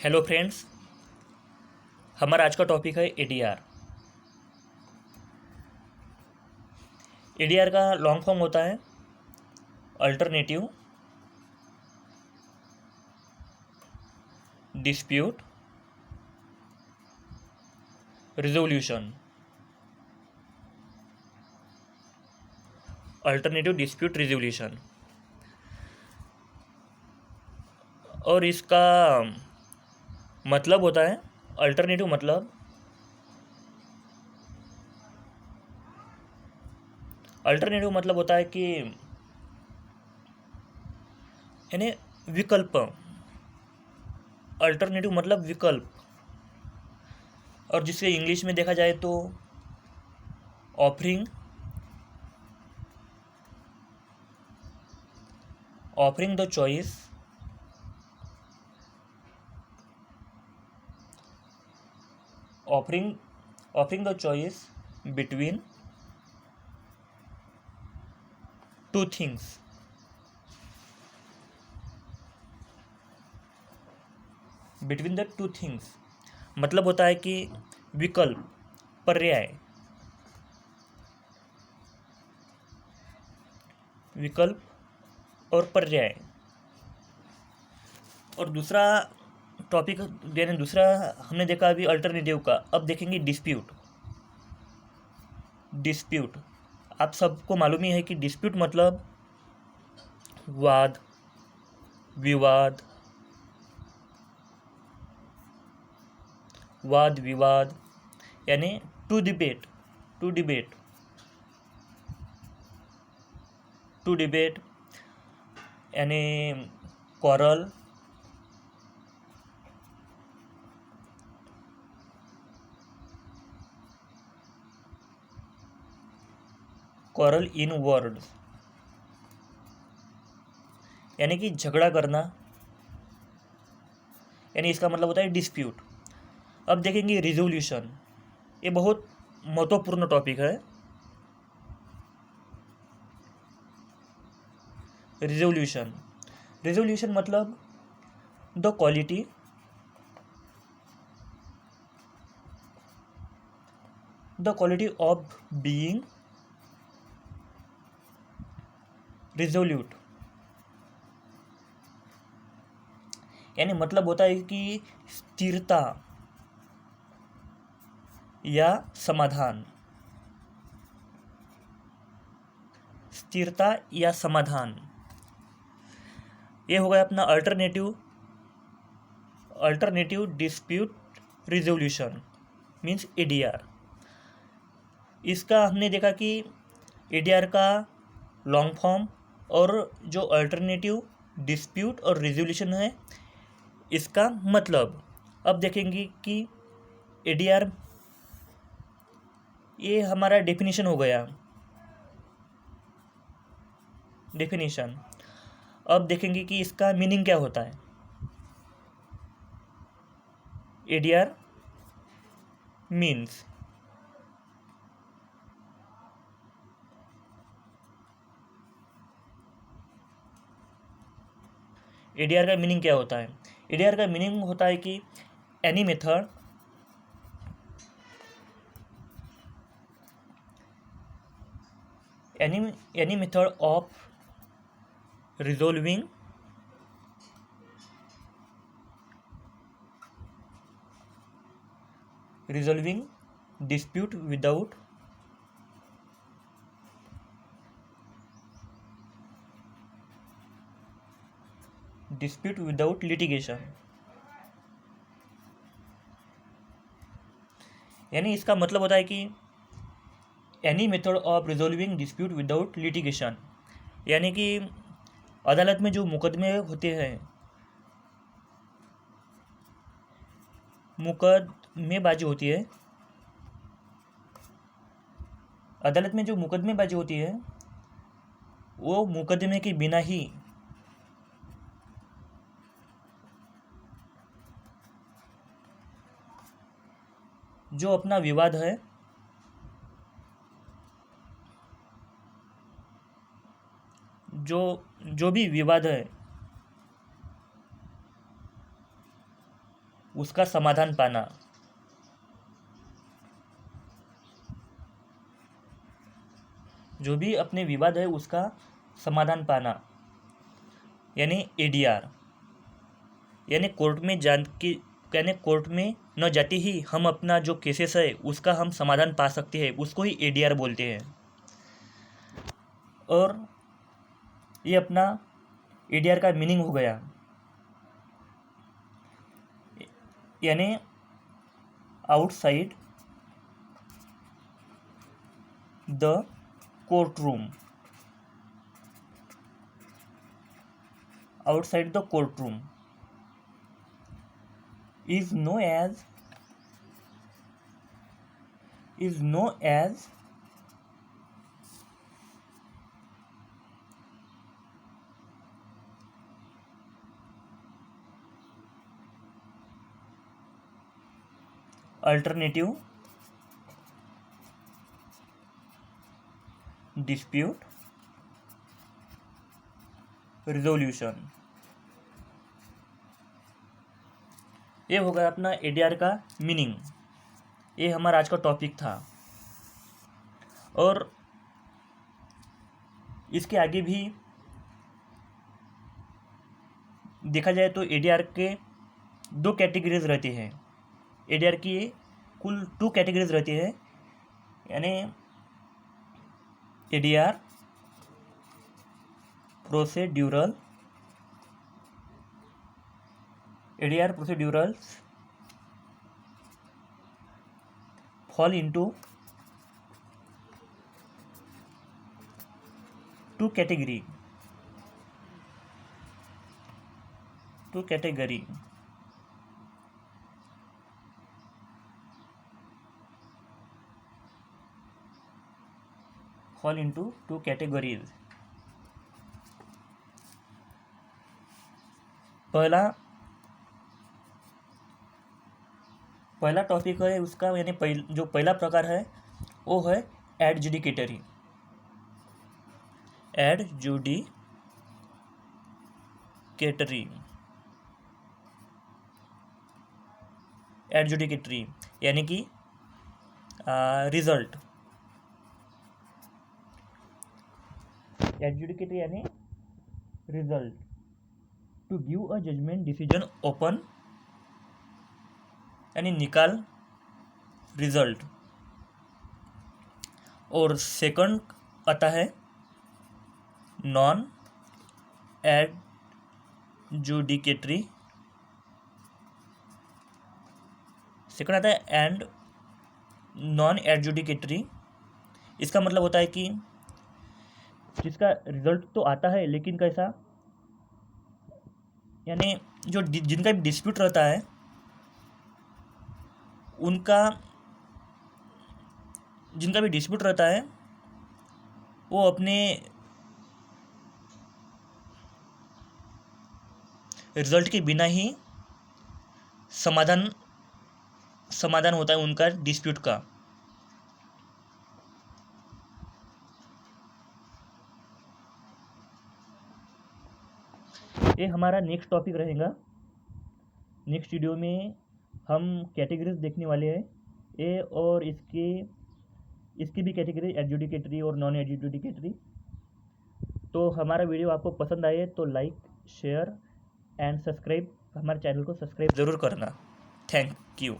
Hello friends, हमारा आज का टॉपिक है एडीआर। एडीआर का लॉन्ग फॉर्म होता है alternative dispute resolution. Alternative dispute resolution और इसका मतलब होता है अल्टरनेटिव मतलब होता है कि यानी विकल्प। अल्टरनेटिव मतलब विकल्प, और जिसे इंग्लिश में देखा जाए तो offering the choice offering the choice between two things। Between the two things मतलब होता है कि विकल्प, पर्याय, विकल्प और पर्याय। और दूसरा टॉपिक यानी दूसरा हमने देखा अभी अल्टरनेटिव का। अब देखेंगे डिस्प्यूट। आप सबको मालूम ही है कि डिस्प्यूट मतलब वाद विवाद यानी टू डिबेट यानी क्वारल, इन वर्ड्स यानी कि झगड़ा करना, यानी इसका मतलब होता है डिस्प्यूट। अब देखेंगे रिजोल्यूशन। ये बहुत महत्वपूर्ण टॉपिक है। रिजोल्यूशन मतलब the quality of being resolute, यानी मतलब होता है कि स्थिरता या समाधान। ये हो गया अपना alternative dispute resolution means ADR. इसका हमने देखा कि एडीआर का लॉन्ग फॉर्म और जो अल्टरनेटिव डिस्प्यूट और रिजोल्यूशन है इसका मतलब। अब देखेंगे कि एडीआर ये हमारा डेफिनेशन हो गया। अब देखेंगे कि इसका मीनिंग क्या होता है। एडीआर मीन्स एडीआर का मीनिंग क्या होता है। एडीआर का मीनिंग होता है कि any method of resolving dispute without litigation। यानी इसका मतलब होता है कि any method of resolving dispute without litigation, यानी कि अदालत में जो मुकदमे होते हैं, मुकदमेबाजी होती है, अदालत में जो मुकदमेबाजी होती है वो मुकदमे के बिना ही जो अपना विवाद है, जो भी विवाद है उसका समाधान पाना। जो भी अपने विवाद है उसका समाधान पाना, यानी एडीआर। यानी कोर्ट में न जाते ही हम अपना जो केसेस है उसका हम समाधान पा सकते हैं, उसको ही एडीआर बोलते हैं। और ये अपना एडीआर का मीनिंग हो गया, यानी outside the courtroom. Outside the courtroom is known as alternative dispute resolution। ये हो गया अपना एडीआर का मीनिंग। ये हमारा आज का टॉपिक था। और इसके आगे भी देखा जाए तो एडीआर के 2 कैटेगरीज रहती हैं। एडीआर की कुल 2 कैटेगरीज रहती है, यानी ADR procedural, ADR procedurals fall into 2 category। fall into 2 categories। पहला टॉपिक है उसका, यानी जो पहला प्रकार है वो है एडजुडिकेटरी। एडजुडिकेटरी यानी कि रिजल्ट। एडजुडिकेटरी यानी result, to give a judgement decision open, यानी निकाल, रिजल्ट। और सेकंड आता है नॉन एडजुडिकेटरी। सेकंड आता है एंड नॉन एडजुडिकेटरी। इसका मतलब होता है कि जिसका रिजल्ट तो आता है लेकिन कैसा, यानी जो जिनका भी डिस्प्यूट रहता है जिनका भी डिस्प्यूट रहता है वो अपने रिजल्ट के बिना ही समाधान होता है उनका डिस्प्यूट का। ये हमारा नेक्स्ट टॉपिक रहेगा। नेक्स्ट वीडियो में हम कैटेगरीज देखने वाले हैं ये, और इसकी भी कैटेगरी एडजुडिकेटरी और नॉन एडजुडिकेटरी। तो हमारा वीडियो आपको पसंद आए तो लाइक, शेयर एंड सब्सक्राइब, हमारे चैनल को सब्सक्राइब ज़रूर करना। Thank you.